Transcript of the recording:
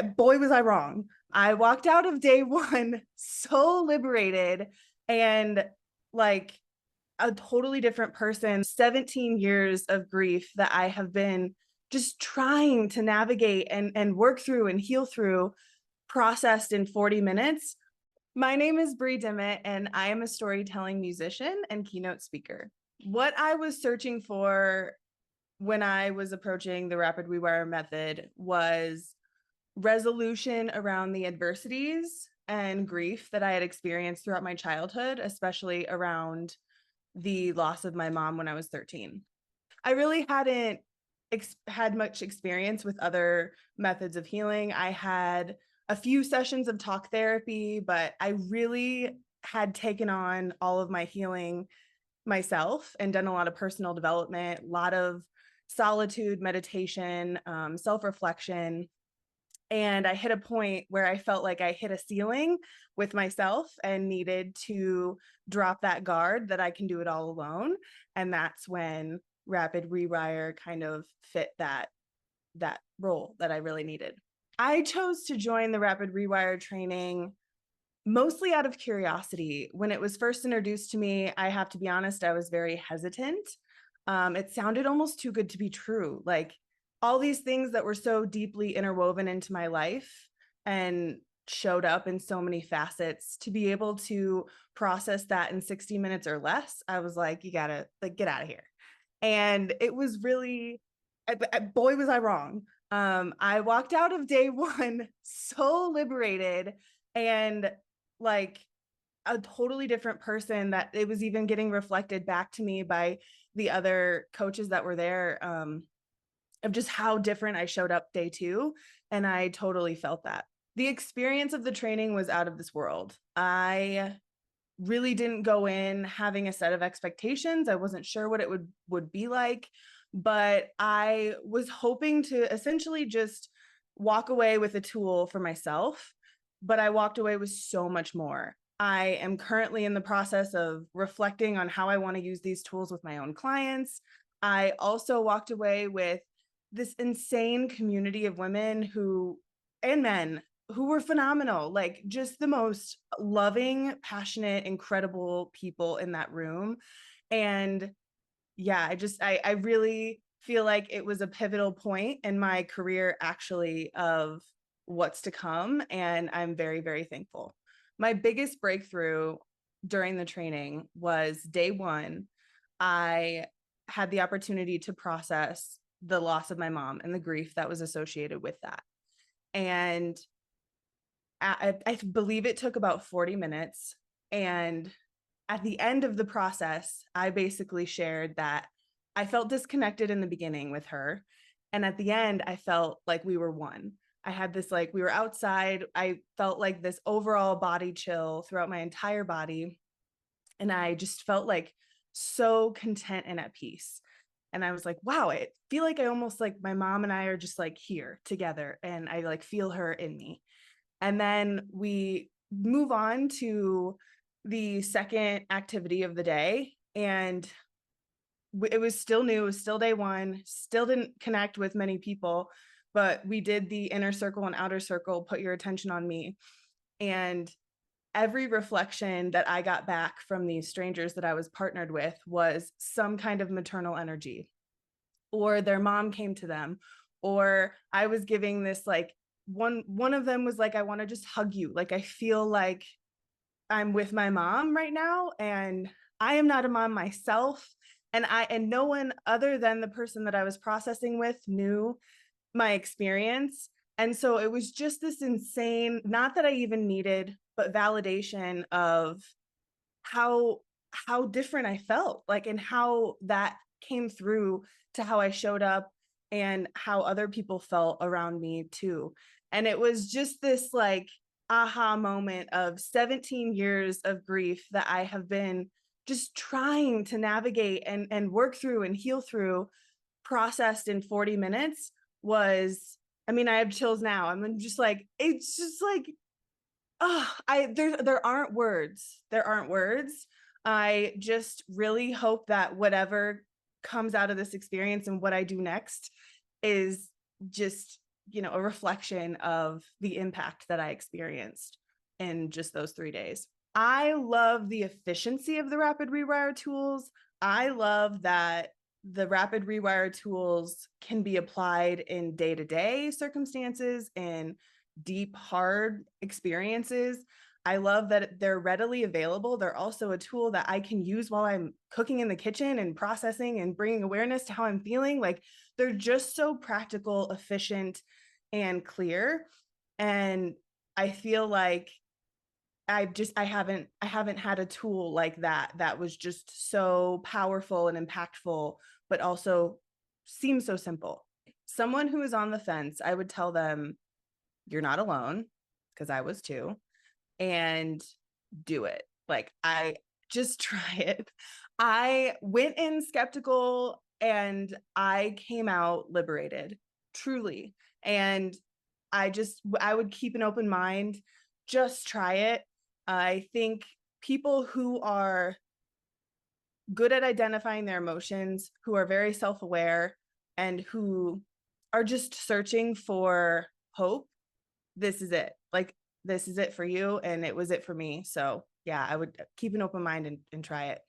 boy, was I wrong. I walked out of day one so liberated and like a totally different person. 17 years of grief that I have been just trying to navigate and work through and heal through, processed in 40 minutes. My name is Bri Dimit, and I am a storytelling musician and keynote speaker. What I was searching for when I was approaching the rapid rewire method was resolution around the adversities and grief that I had experienced throughout my childhood, especially around the loss of my mom when I was 13. I really hadn't had much experience with other methods of healing. I had a few sessions of talk therapy, but I really had taken on all of my healing myself and done a lot of personal development, a lot of solitude, meditation, self-reflection. And I hit a point where I felt like I hit a ceiling with myself and needed to drop that guard that I can do it all alone. And that's when rapid rewire kind of fit that role that I really needed. I chose to join the rapid rewire training mostly out of curiosity. When it was first introduced to me, I have to be honest, I was very hesitant. It sounded almost too good to be true. Like all these things that were so deeply interwoven into my life and showed up in so many facets, to be able to process that in 60 minutes or less, I was like, you gotta like get out of here. And it was really, boy, was I wrong. I walked out of day one so liberated and like a totally different person, that it was even getting reflected back to me by the other coaches that were there, of just how different I showed up day two. And I totally felt that. The experience of the training was out of this world. I really didn't go in having a set of expectations. I wasn't sure what it would be like, but I was hoping to essentially just walk away with a tool for myself, but I walked away with so much more. I am currently in the process of reflecting on how I want to use these tools with my own clients. I also walked away with this insane community of women and men who were phenomenal, like just the most loving, passionate, incredible people in that room. And yeah, I really feel like it was a pivotal point in my career, actually, of what's to come. And I'm very, very thankful. My biggest breakthrough during the training was day one. I had the opportunity to process the loss of my mom and the grief that was associated with that. And I believe it took about 40 minutes. And at the end of the process, I basically shared that I felt disconnected in the beginning with her. And at the end, I felt like we were one. I had this, like, we were outside. I felt like this overall body chill throughout my entire body. And I just felt like so content and at peace. And I was like, wow, I feel like I almost, like, my mom and I are just like here together, and I like feel her in me. And then we move on to the second activity of the day. And it was still new, it was still day one, still didn't connect with many people, but we did the inner circle and outer circle, put your attention on me. And every reflection that I got back from these strangers that I was partnered with was some kind of maternal energy, or their mom came to them, or I was giving this, like, one of them was like, I want to just hug you. Like, I feel like I'm with my mom right now, and I am not a mom myself. And no one other than the person that I was processing with knew my experience. And so it was just this insane, not that I even needed, but validation of how different I felt, like, and how that came through to how I showed up and how other people felt around me too. And it was just this, like, aha moment of 17 years of grief that I have been just trying to navigate and work through and heal through, processed in 40 minutes was, I mean, I have chills now. I'm just like, it's just like, oh, there aren't words. There aren't words. I just really hope that whatever comes out of this experience and what I do next is just a reflection of the impact that I experienced in just those 3 days. I love the efficiency of the rapid rewire tools. I love that the rapid rewire tools can be applied in day-to-day circumstances and deep, hard experiences. I love that they're readily available. They're also a tool that I can use while I'm cooking in the kitchen and processing and bringing awareness to how I'm feeling. Like, they're just so practical, efficient, and clear. And I feel like I haven't had a tool like that was just so powerful and impactful, but also seems so simple. Someone who is on the fence, I would tell them, you're not alone, because I was too, and do it. Like, I just try it. I went in skeptical and I came out liberated, truly. And I would keep an open mind, just try it. I think people who are good at identifying their emotions, who are very self-aware, and who are just searching for hope, this is it. Like, this is it for you, and it was it for me. So yeah, I would keep an open mind and try it.